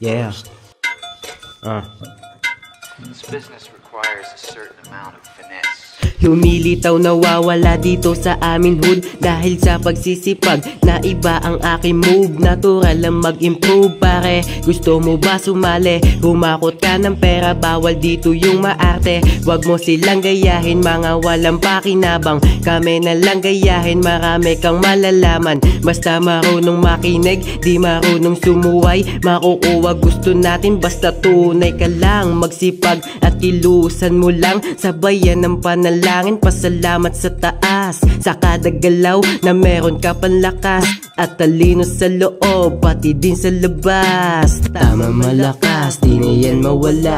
Yeah. This business requires a certain amount of finesse. Lumilitaw nawawala dito sa amin hood dahil sa pagsisipag na iba ang aking move. Natural lang mag-improve pare. Gusto mo ba sumali? Humakot ka ng pera, bawal dito yung maarte. Wag mo silang gayahin, mga walang pakinabang. Kami na lang gayahin, marami kang malalaman. Basta marunong makinig, di marunong sumuway. Makukuha gusto natin, basta tunay ka lang. Magsipag at kilusan mo lang, sabayan ng panalangin. Pasalamat sa taas sa kada galaw na meron ka panlakas at talino sa loob, pati din sa labas. Tama malakas, di na yan mawala.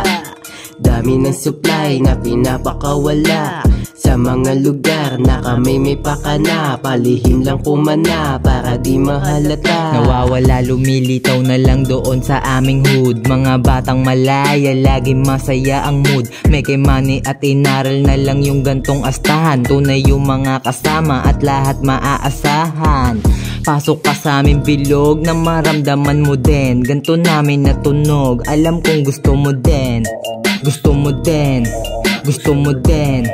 Dami ng supply na pinapakawala sa mga lugar na kami may pakana. Palihim lang kumana para di mahalata. Nawawala, lumilitaw na lang doon sa aming hood. Mga batang malaya, lagi masaya ang mood. May kay money at inaral na lang yung gantong astahan. Tunay yung mga kasama at lahat maaasahan. Pasok ka sa aming bilog na maramdaman mo din. Ganto namin natunog, alam kong gusto mo din. Gusto mo din, gusto mo din,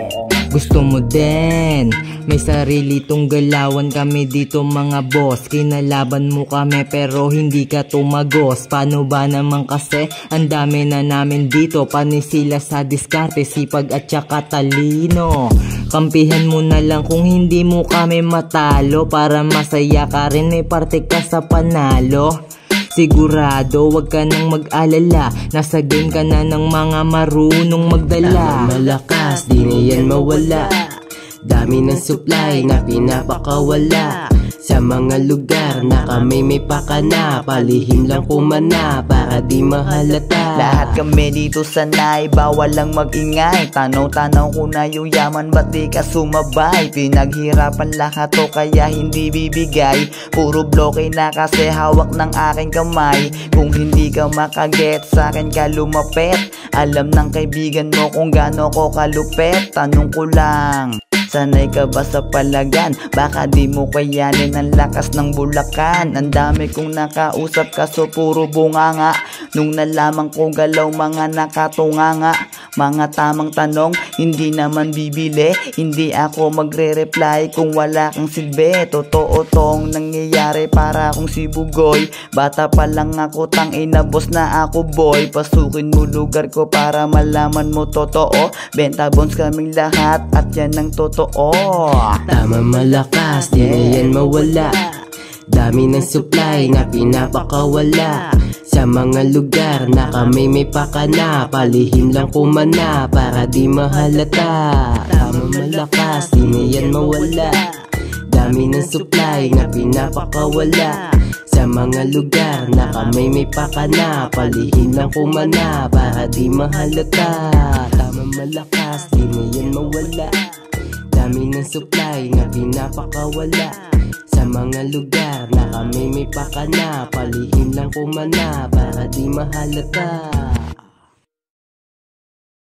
gusto mo din. May sarili tong galawan kami dito mga boss. Kinalaban mo kami pero hindi ka tumagos. Paano ba naman kasi ang dami na namin dito. Panisila sa diskarte, sipag at saka talino. Kampihan mo na lang kung hindi mo kami matalo. Para masaya ka rin, may parte ka sa panalo. Sigurado wag ka nang mag-alala, nasa game ka na ng mga marunong magdala. Tama malakas, di na yan mawala. Dami ng supply na pinapakawala sa mga lugar na kami may pakana. Palihim lang kumana para di mahalata. Lahat kami dito sanay, bawal lang mag-ingay. Tanaw-tanaw ko na yung yaman, ba't di ka sumabay? Pinaghirapan lahat to kaya hindi bibigay. Puro bloke na kasi hawak ng aking kamay. Kung hindi ka makaget, sa'kin ka lumapit. Alam ng kaibigan mo kung gaano ko kalupit. Tanong ko lang, sanay ka ba sa palagan? Baka di mo kayanin ang lakas ng Bulacan. Ang dami kong nakausap kaso puro bunganga. Nung nalaman ko galaw mga nakatunganga. Mga tamang tanong, hindi naman bibili. Hindi ako magre-reply kung wala kang silbi. Totoo tong nangyayari para akong si Bugoy. Bata pa lang ako, tangina boss na ako boy. Pasukin mo lugar ko para malaman mo totoo. Benta bones kaming lahat at yan ang totoo. Tama malakas, di na yan mawala. Dami ng supply na pinapakawala sa mga lugar na kami may pakana. Palihim lang kumana para di mahalata. Tama malakas, di na yan mawala. Dami ng supply na pinapakawala sa mga lugar na kami may pakana. Palihim lang kumana para di mahalata. Tama malakas, di na yan mawala. Dami ng supply na pinapakawala sa mga lugar na kami may pakana. Palihim lang kumana para di mahalata.